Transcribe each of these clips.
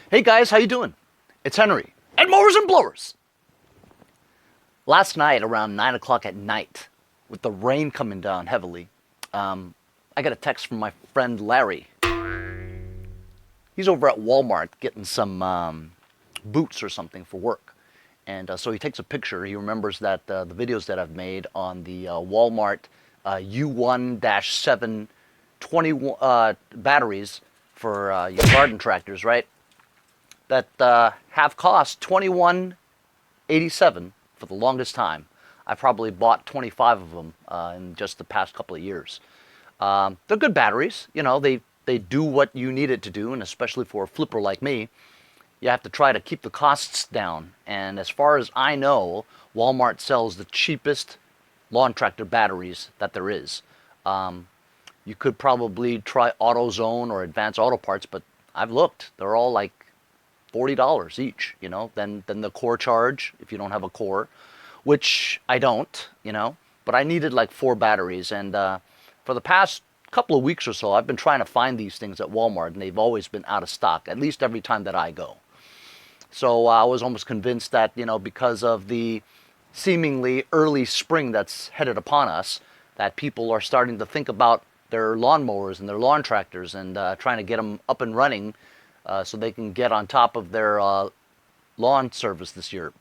Hey guys, how you doing? It's Henry at Mowers and Blowers. Last night around 9 o'clock at night, with the rain coming down heavily, I got a text from my friend Larry. He's over at Walmart getting some boots or something for work. And so he takes a picture. He remembers that the videos that I've made on the Walmart U1-7 20 batteries for your garden tractors, right? That have cost $21.87 for the longest time. I probably bought 25 of them in just the past couple of years. They're good batteries. You know, they do what you need it to do, and especially for a flipper like me, you have to try to keep the costs down. And as far as I know, Walmart sells the cheapest lawn tractor batteries that there is. You could probably try AutoZone or Advanced Auto Parts, but I've looked. They're all like $40 each, you know. Then the core charge, if you don't have a core, which I don't, you know. But I needed like 4 batteries, and for the past couple of weeks or so, I've been trying to find these things at Walmart, and they've always been out of stock, at least every time that I go. So I was almost convinced that, you know, because of the seemingly early spring that's headed upon us, that people are starting to think about their lawnmowers and their lawn tractors and trying to get them up and running so they can get on top of their lawn service this year.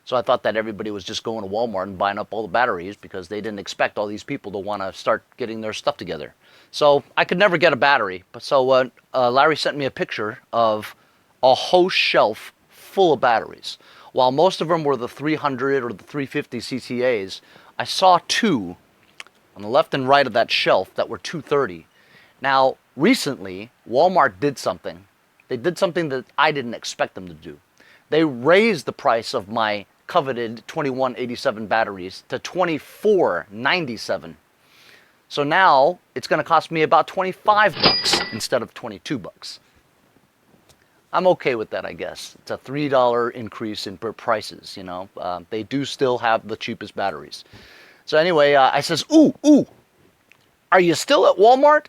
So I thought that everybody was just going to Walmart and buying up all the batteries because they didn't expect all these people to want to start getting their stuff together. So I could never get a battery. But so Larry sent me a picture of a whole shelf full of batteries. While most of them were the 300 or the 350 CCAs, I saw 2 on the left and right of that shelf that were 230. Now, recently, Walmart did something. They did something that I didn't expect them to do. They raised the price of my coveted 2187 batteries to $24.97. So now it's going to cost me about 25 bucks instead of 22 bucks. I'm okay with that, I guess. It's a $3 increase in prices, you know. They do still have the cheapest batteries. So anyway, I says, ooh, are you still at Walmart?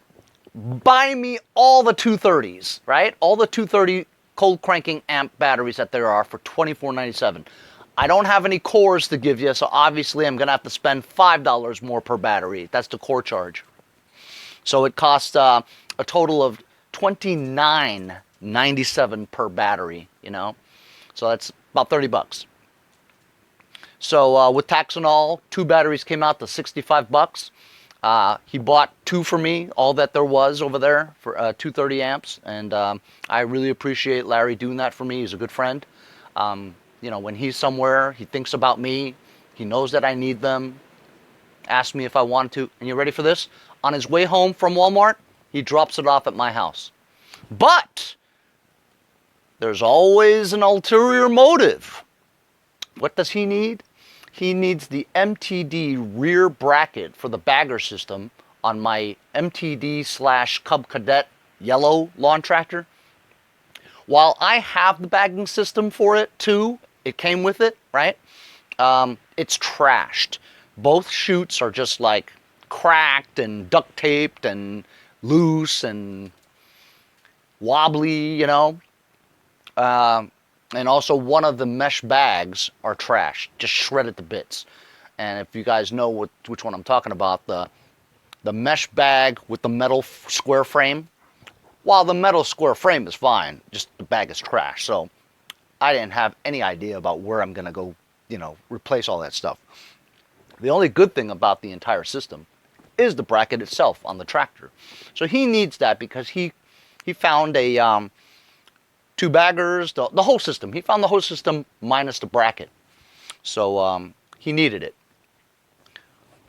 Buy me all the 230s, right? All the 230 cold cranking amp batteries that there are for $24.97. I don't have any cores to give you, so obviously I'm going to have to spend $5 more per battery. That's the core charge. So it costs a total of $29.97 per battery, you know. So that's about 30 bucks. So with tax and all, 2 batteries came out to 65 bucks. He bought 2 for me, all that there was over there for 230 amps, and I really appreciate Larry doing that for me. He's a good friend. You know, when he's somewhere, he thinks about me. He knows that I need them. Asked me if I wanted to. And you ready for this? On his way home from Walmart, he drops it off at my house. But there's always an ulterior motive. What does he need? He needs the MTD rear bracket for the bagger system on my MTD/Cub Cadet yellow lawn tractor. While I have the bagging system for it too, it came with it, right? It's trashed. Both chutes are just like cracked and duct taped and loose and wobbly, you know. And also one of the mesh bags are trashed, just shredded to bits. And if you guys know which one I'm talking about, the mesh bag with the metal square frame, while the metal square frame is fine, just the bag is trash. So I didn't have any idea about where I'm going to go, you know, replace all that stuff. The only good thing about the entire system is the bracket itself on the tractor. So he needs that because he found a 2 baggers, the whole system. He found the whole system minus the bracket. So he needed it.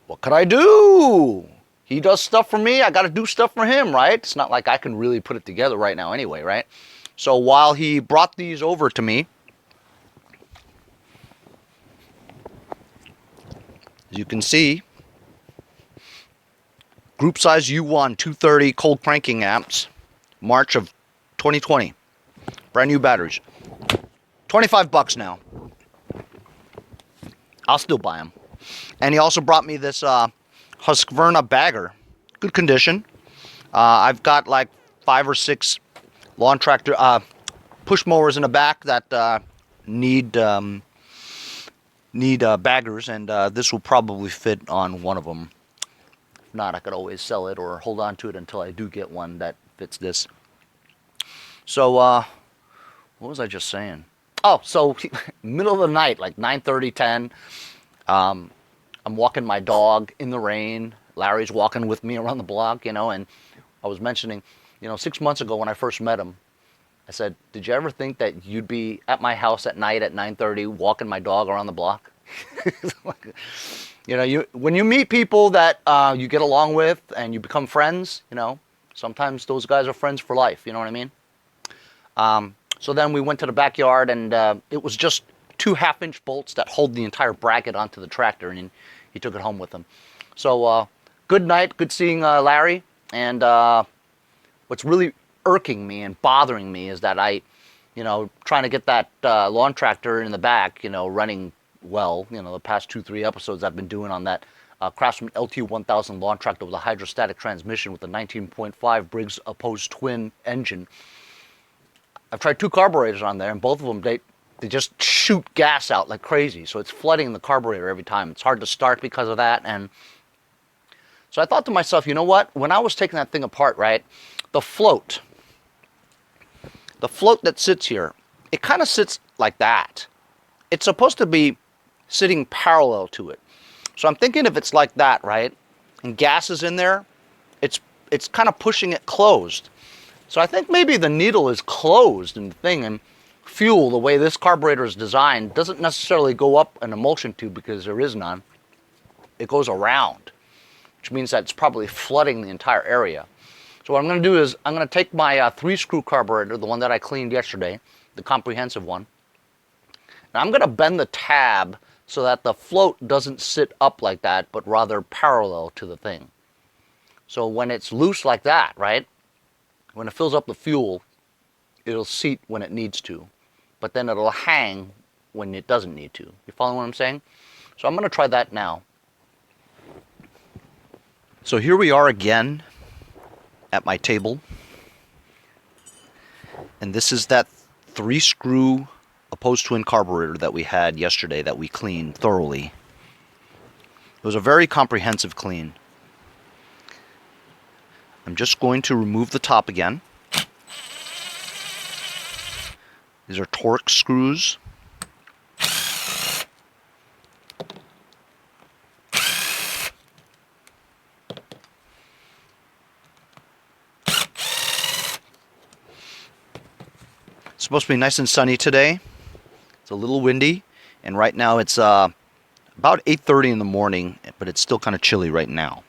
What could I do? He does stuff for me. I got to do stuff for him, right? It's not like I can really put it together right now anyway, right? So while he brought these over to me, as you can see, group size U1 230 cold cranking amps, March of 2020. Brand new batteries. 25 bucks now. I'll still buy them. And he also brought me this Husqvarna bagger. Good condition. I've got like 5 or 6 lawn tractor push mowers in the back that need baggers, and this will probably fit on one of them. If not, I could always sell it or hold on to it until I do get one that fits this. So, what was I just saying? Oh, so middle of the night, like 9:30, 10. I'm walking my dog in the rain. Larry's walking with me around the block, you know, and I was mentioning, you know, 6 months ago when I first met him, I said, did you ever think that you'd be at my house at night at 9:30 walking my dog around the block? You know, when you meet people that you get along with and you become friends, you know, sometimes those guys are friends for life, you know what I mean? So then we went to the backyard, and it was just 2 half-inch bolts that hold the entire bracket onto the tractor, and he took it home with him. So good night, good seeing Larry, and what's really irking me and bothering me is that you know, trying to get that lawn tractor in the back, you know, running well. You know, the past 2-3 episodes I've been doing on that Craftsman LT1000 lawn tractor with a hydrostatic transmission with a 19.5 Briggs opposed twin engine. I've tried 2 carburetors on there, and both of them, they just shoot gas out like crazy. So it's flooding the carburetor every time. It's hard to start because of that. And so I thought to myself, you know what? When I was taking that thing apart, right, the float that sits here, it kind of sits like that. It's supposed to be sitting parallel to it. So I'm thinking if it's like that, right, and gas is in there, it's kind of pushing it closed. So I think maybe the needle is closed in the thing, and fuel, the way this carburetor is designed, doesn't necessarily go up an emulsion tube because there is none. It goes around, which means that it's probably flooding the entire area. So what I'm going to do is I'm going to take my 3-screw carburetor, the one that I cleaned yesterday, the comprehensive one, and I'm going to bend the tab so that the float doesn't sit up like that, but rather parallel to the thing. So when it's loose like that, right, when it fills up the fuel, it'll seat when it needs to, but then it'll hang when it doesn't need to. You follow what I'm saying? So I'm going to try that now. So here we are again at my table, and this is that 3-screw opposed twin carburetor that we had yesterday that we cleaned thoroughly. It was a very comprehensive clean. I'm just going to remove the top again. These are Torx screws. It's supposed to be nice and sunny today. It's a little windy, and right now it's about 8:30 in the morning, but it's still kind of chilly right now.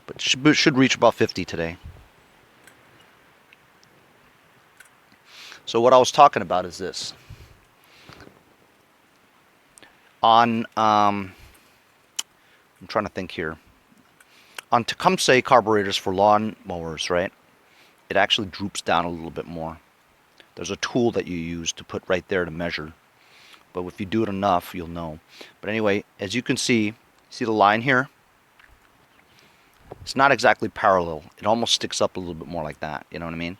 But it should reach about 50 today. So what I was talking about is this. On, I'm trying to think here. On Tecumseh carburetors for lawn mowers, right, it actually droops down a little bit more. There's a tool that you use to put right there to measure. But if you do it enough, you'll know. But anyway, as you can see the line here? It's not exactly parallel. It almost sticks up a little bit more like that. You know what I mean?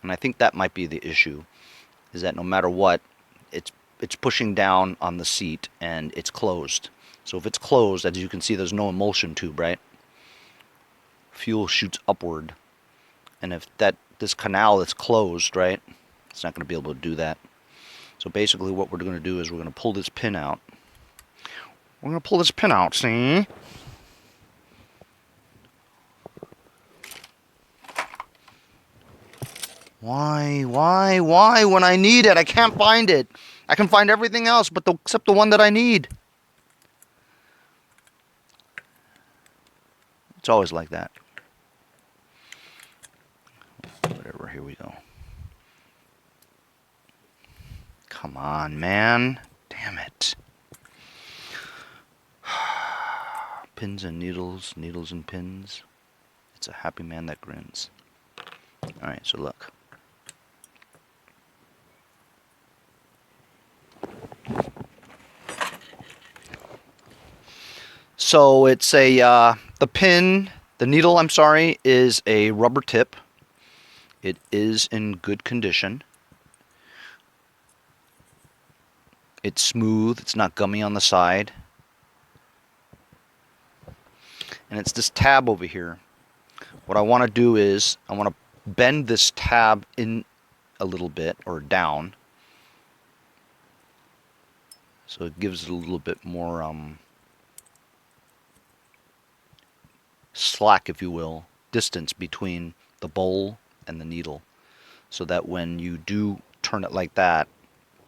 And I think that might be the issue, is that no matter what, it's pushing down on the seat and it's closed. So if it's closed, as you can see, there's no emulsion tube, right? Fuel shoots upward. And if this canal is closed, right, it's not going to be able to do that. So basically what we're going to do is we're going to pull this pin out. We're going to pull this pin out, see? Why when I need it? I can't find it. I can find everything else except the one that I need. It's always like that. Whatever, here we go. Come on, man. Damn it. Pins and needles, needles and pins. It's a happy man that grins. Alright, so look. So it's the needle, I'm sorry, is a rubber tip. It is in good condition. It's smooth, it's not gummy on the side. And it's this tab over here. What I want to do is, I want to bend this tab in a little bit, or down. So it gives it a little bit more slack, if you will, distance between the bowl and the needle. So that when you do turn it like that,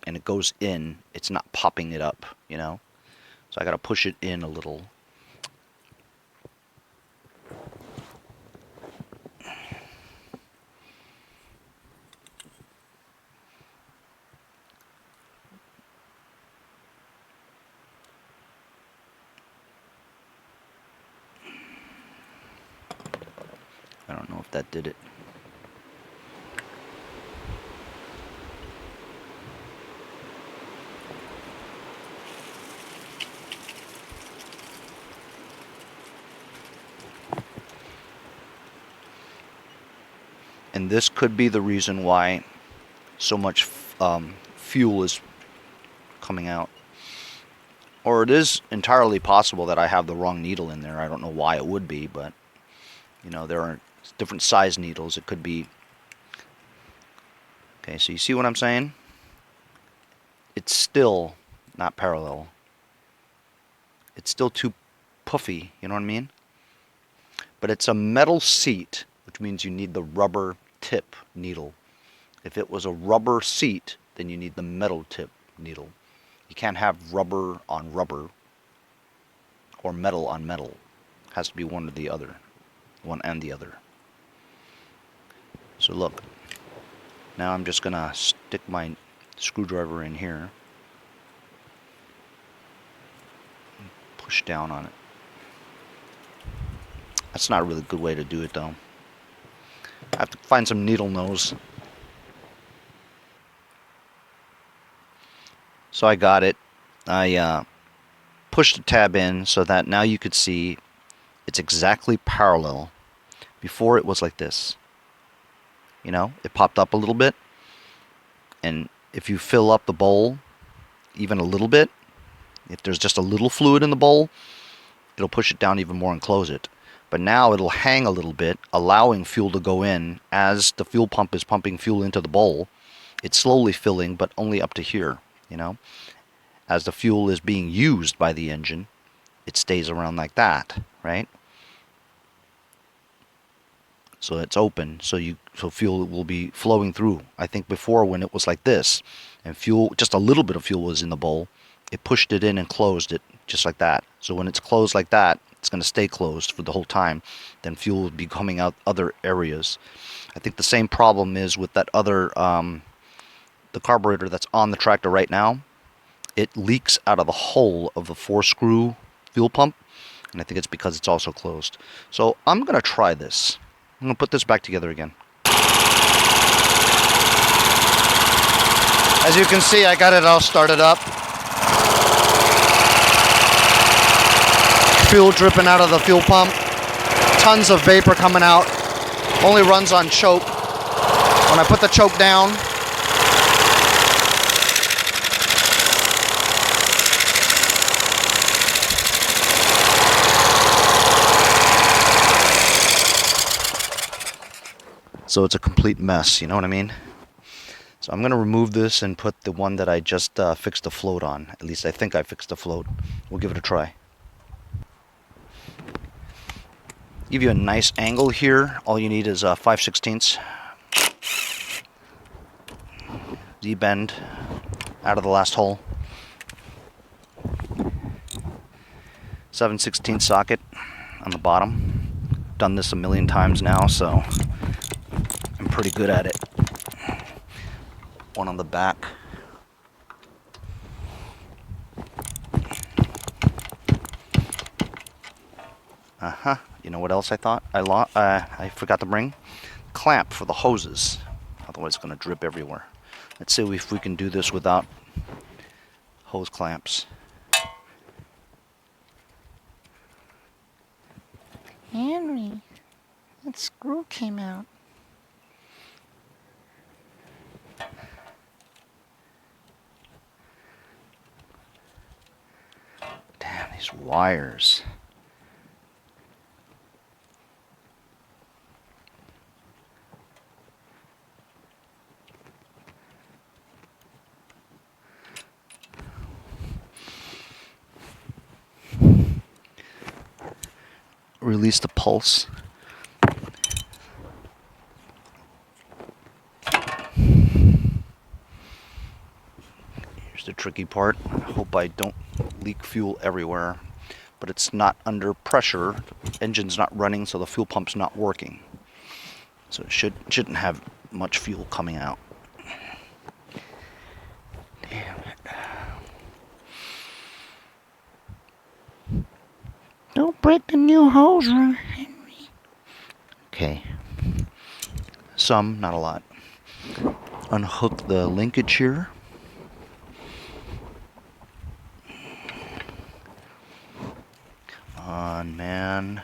and it goes in, it's not popping it up, you know? So I gotta push it in a little. I don't know if that did it. And this could be the reason why so much fuel is coming out. Or it is entirely possible that I have the wrong needle in there. I don't know why it would be, but you know, there are different size needles. It could be. Okay, so you see what I'm saying? It's still not parallel. It's still too puffy, you know what I mean? But it's a metal seat, which means you need the rubber tip needle. If it was a rubber seat, then you need the metal tip needle. You can't have rubber on rubber or metal on metal. It has to be one or the other. One and the other. So look, now I'm just gonna stick my screwdriver in here. Push down on it. That's not a really good way to do it though. I have to find some needle nose. So I got it. I pushed the tab in so that now you could see it's exactly parallel. Before it was like this. You know, it popped up a little bit. And if you fill up the bowl even a little bit, if there's just a little fluid in the bowl, it'll push it down even more and close it. But now it'll hang a little bit, allowing fuel to go in as the fuel pump is pumping fuel into the bowl. It's slowly filling, but only up to here, you know. As the fuel is being used by the engine, it stays around like that, right? So it's open, so fuel will be flowing through. I think before, when it was like this, and fuel, just a little bit of fuel was in the bowl, it pushed it in and closed it just like that. So when it's closed like that, it's going to stay closed for the whole time. Then fuel will be coming out other areas. I think the same problem is with that other, the carburetor that's on the tractor right now. It leaks out of the hole of the 4-screw fuel pump, and I think it's because it's also closed. So I'm going to try this. I'm going to put this back together again. As you can see, I got it all started up. Fuel dripping out of the fuel pump. Tons of vapor coming out. Only runs on choke. When I put the choke down, so it's a complete mess, you know what I mean? So I'm going to remove this and put the one that I just fixed the float on. At least I think I fixed the float. We'll give it a try. Give you a nice angle here. All you need is 5/16 Z-bend out of the last hole. 7/16 socket on the bottom. Done this a million times now, so I'm pretty good at it. One on the back. You know what else I thought I forgot to bring? Clamp for the hoses. Otherwise it's going to drip everywhere. Let's see if we can do this without hose clamps. Henry, that screw came out. wires. Release the pulse. Here's the tricky part. I hope I don't leak fuel everywhere, but it's not under pressure. The engine's not running, so the fuel pump's not working. So it shouldn't have much fuel coming out. Damn it. Don't break the new hose, Henry. Okay. Some, not a lot. Unhook the linkage here. Come on, man.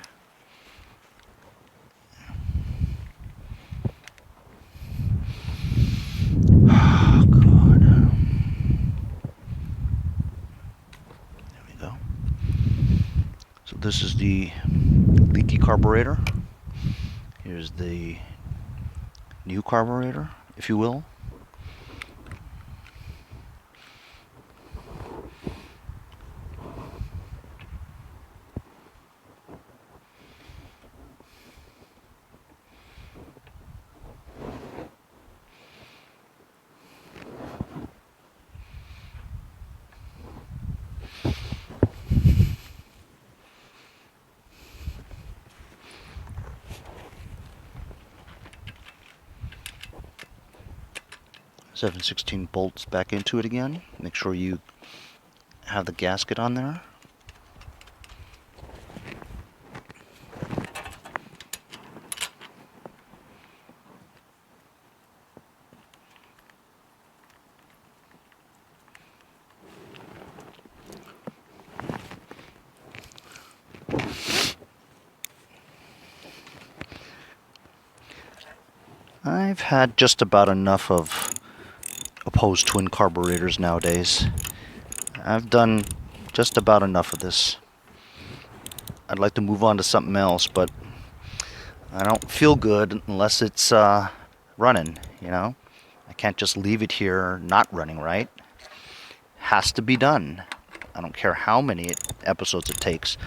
Oh, God. There we go. So this is the leaky carburetor. Here's the new carburetor, if you will. .7/16 bolts back into it again. Make sure you have the gasket on there. I've had just about enough of opposed twin carburetors nowadays. I've done just about enough of this. I'd like to move on to something else, but I don't feel good unless it's running, you know? I can't just leave it here not running right. Has to be done. I don't care how many episodes it takes.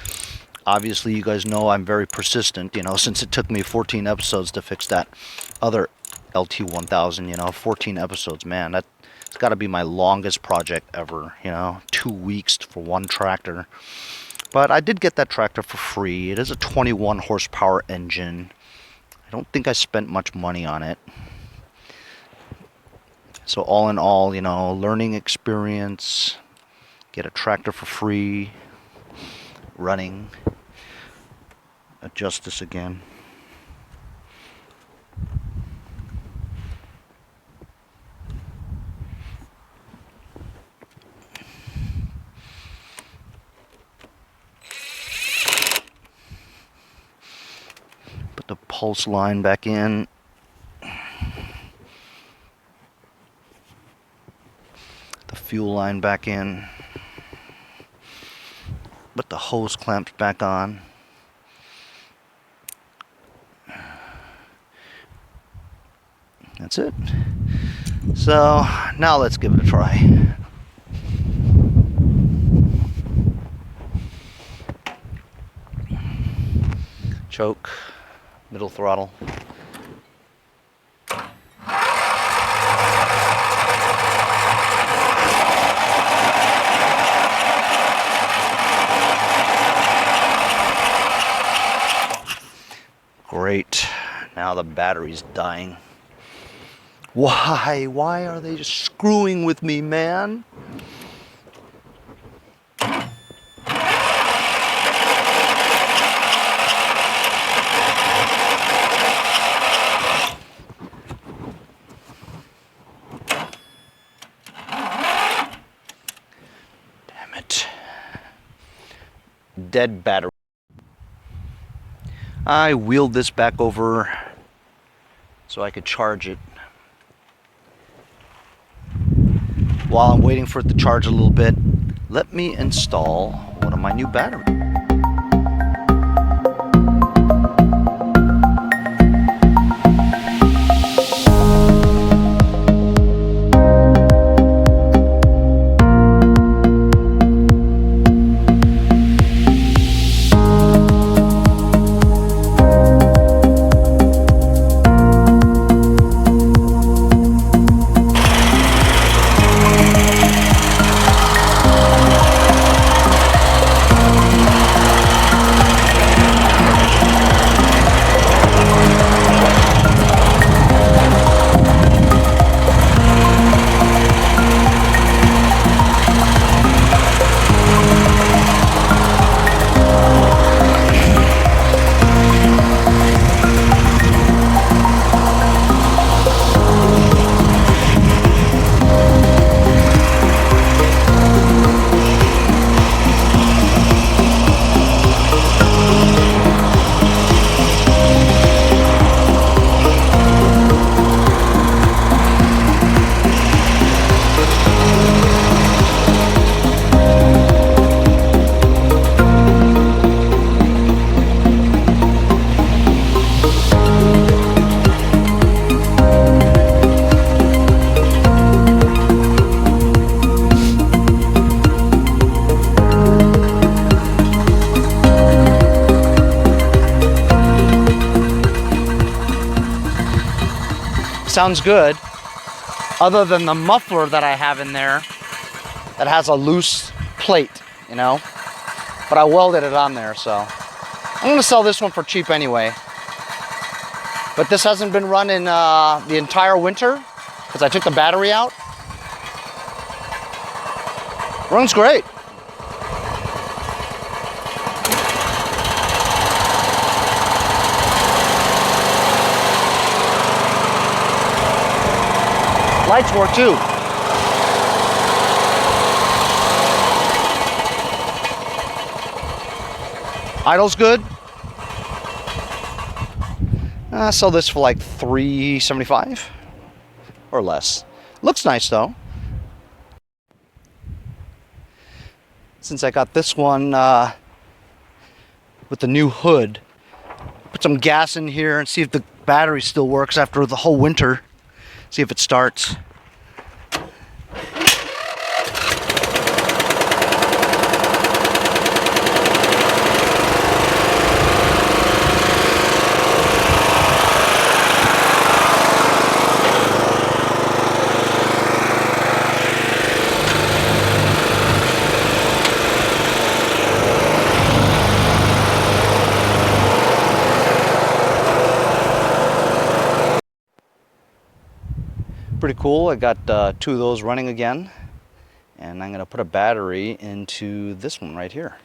Obviously, you guys know I'm very persistent, you know, since it took me 14 episodes to fix that other LT1000, you know, 14 episodes, man, it's got to be my longest project ever, you know, 2 weeks for one tractor. But I did get that tractor for free. It is a 21 horsepower engine. I don't think I spent much money on it. So all in all, you know, learning experience, get a tractor for free, running. Adjust this again. Put the pulse line back in. The fuel line back in. Put the hose clamps back on. That's it. So now let's give it a try. Choke, middle throttle. Great. Now the battery's dying. Why? Why are they just screwing with me, man? Damn it. Dead battery. I wheeled this back over so I could charge it. While I'm waiting for it to charge a little bit, let me install one of my new batteries. Sounds good, other than the muffler that I have in there that has a loose plate, you know, but I welded it on there, so I'm gonna sell this one for cheap anyway. But this hasn't been running the entire winter because I took the battery out. Runs great. Lights work too. Idle's good. I sell this for like $3.75 or less. Looks nice though. Since I got this one with the new hood, put some gas in here and see if the battery still works after the whole winter. See if it starts. Pretty cool. I got two of those running again, and I'm going to put a battery into this one right here.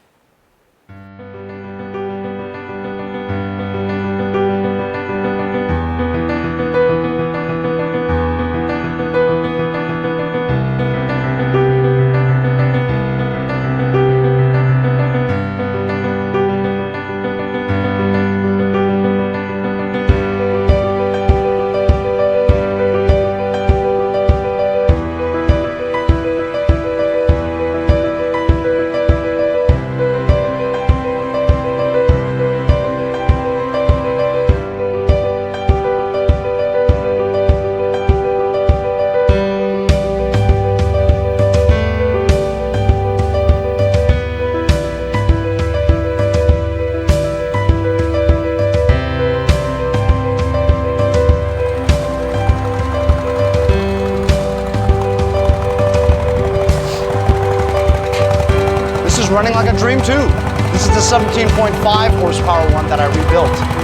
Running like a dream too. This is the 17.5 horsepower one that I rebuilt.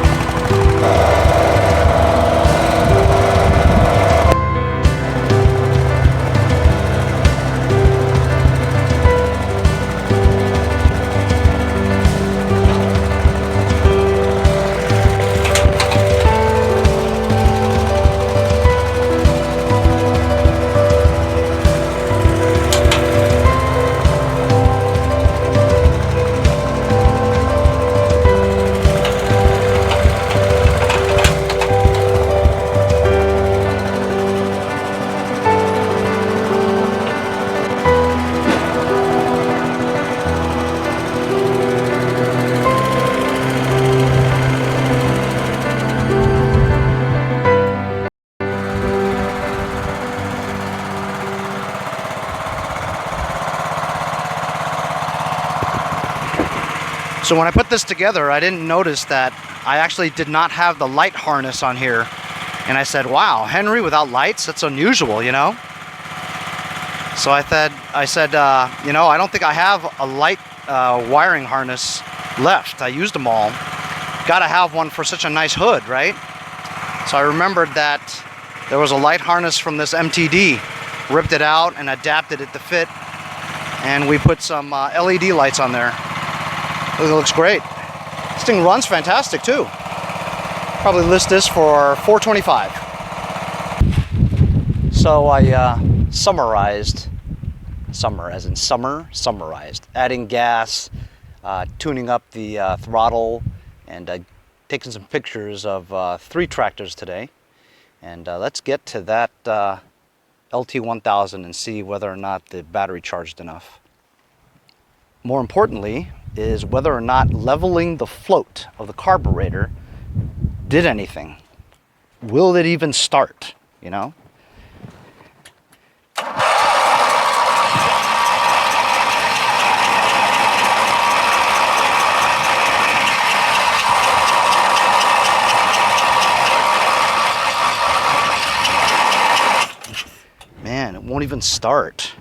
So when I put this together, I didn't notice that I actually did not have the light harness on here. And I said, wow, Henry without lights? That's unusual, you know? So I said, you know, I don't think I have a light wiring harness left. I used them all. Gotta have one for such a nice hood, right? So I remembered that there was a light harness from this MTD. Ripped it out and adapted it to fit. And we put some LED lights on there. It looks great. This thing runs fantastic too. Probably list this for $425. So I summerized, summer as in summer, summerized. Adding gas, tuning up the throttle, and taking some pictures of 3 tractors today. And let's get to that LT1000 and see whether or not the battery charged enough. More importantly is whether or not leveling the float of the carburetor did anything. Will it even start, you know? Man, it won't even start.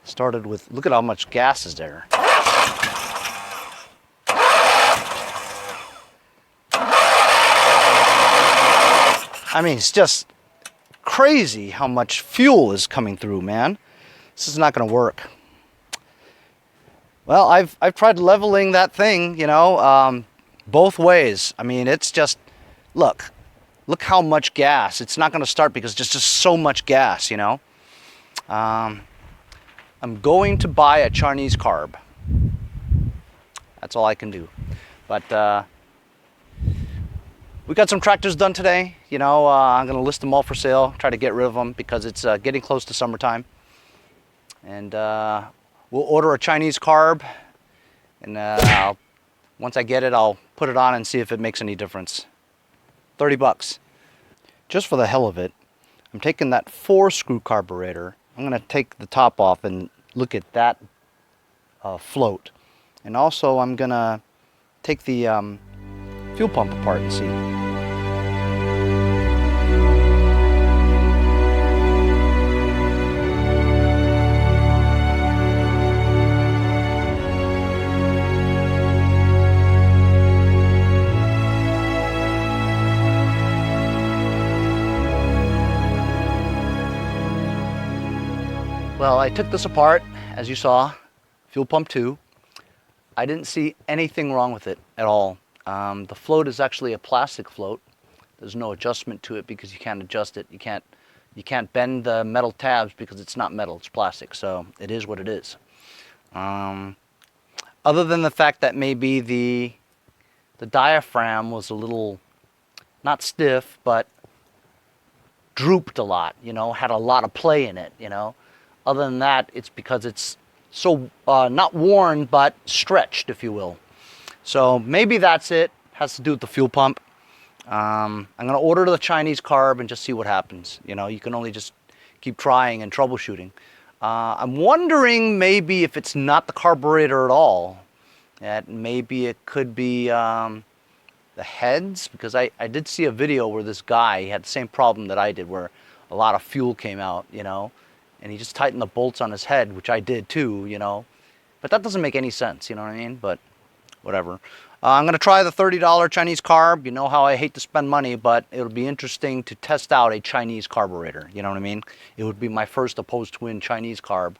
Started with, look at how much gas is there. I mean, it's just crazy how much fuel is coming through, man. This is not going to work. Well, I've tried leveling that thing, you know, both ways. I mean, it's just, look how much gas. It's not going to start because there's just so much gas, you know. I'm going to buy a Chinese carb. That's all I can do. But we got some tractors done today. You know, I'm going to list them all for sale, try to get rid of them because it's getting close to summertime. And we'll order a Chinese carb. And once I get it, I'll put it on and see if it makes any difference. 30 bucks. Just for the hell of it, I'm taking that 4-screw carburetor. I'm going to take the top off and look at that float. And also I'm going to take the fuel pump apart and see. Well, I took this apart, as you saw, fuel pump 2. I didn't see anything wrong with it at all. The float is actually a plastic float. There's no adjustment to it because you can't adjust it. You can't bend the metal tabs because it's not metal, it's plastic. So it is what it is. Other than the fact that maybe the diaphragm was a little, not stiff, but drooped a lot, you know, had a lot of play in it, you know. Other than that, it's because it's so, not worn, but stretched, if you will. So maybe that's it. Has to do with the fuel pump. I'm going to order the Chinese carb and just see what happens. You know, you can only just keep trying and troubleshooting. I'm wondering maybe if it's not the carburetor at all. That maybe it could be the heads, because I did see a video where this guy, he had the same problem that I did, where a lot of fuel came out, you know. And he just tightened the bolts on his head, which I did too, you know. But that doesn't make any sense, you know what I mean? But whatever. I'm going to try the $30 Chinese carb. You know how I hate to spend money, but it'll be interesting to test out a Chinese carburetor, you know what I mean? It would be my first opposed twin Chinese carb.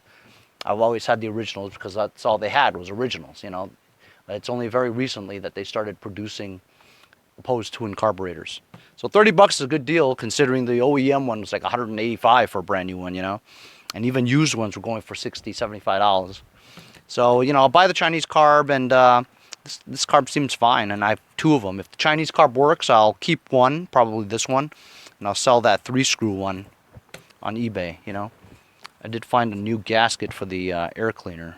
I've always had the originals because that's all they had was originals, you know. It's only very recently that they started producing opposed twin carburetors. So 30 bucks is a good deal considering the OEM one was like 185 for a brand new one, you know. And even used ones were going for $60, $75. So, you know, I'll buy the Chinese carb, and this carb seems fine, and I have 2 of them. If the Chinese carb works, I'll keep one, probably this one, and I'll sell that 3-screw one on eBay, you know. I did find a new gasket for the air cleaner,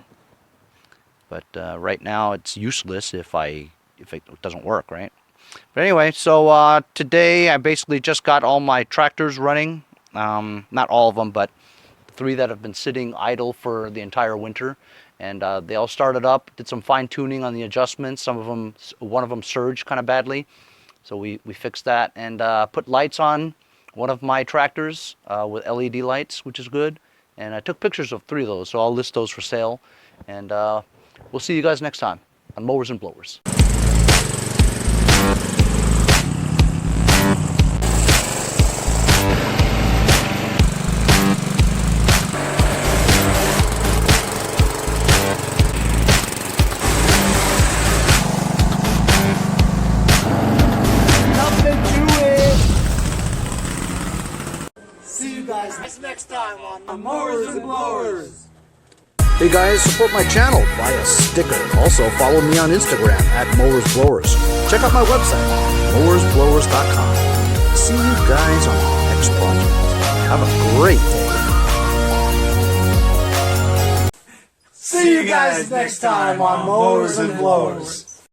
but right now it's useless if it doesn't work, right? But anyway, so today I basically just got all my tractors running. Not all of them, but 3 that have been sitting idle for the entire winter. And they all started up, did some fine tuning on the adjustments. One of them surged kind of badly. So we fixed that and put lights on one of my tractors with LED lights, which is good. And I took pictures of 3 of those, so I'll list those for sale. And we'll see you guys next time on Mowers and Blowers. See you guys next time on Mowers and Blowers. Hey guys, support my channel via sticker. Also follow me on Instagram at mowersblowers. Check out my website, mowersblowers.com. See you guys on the next project. Have a great day. See you guys next time on Mowers and Blowers.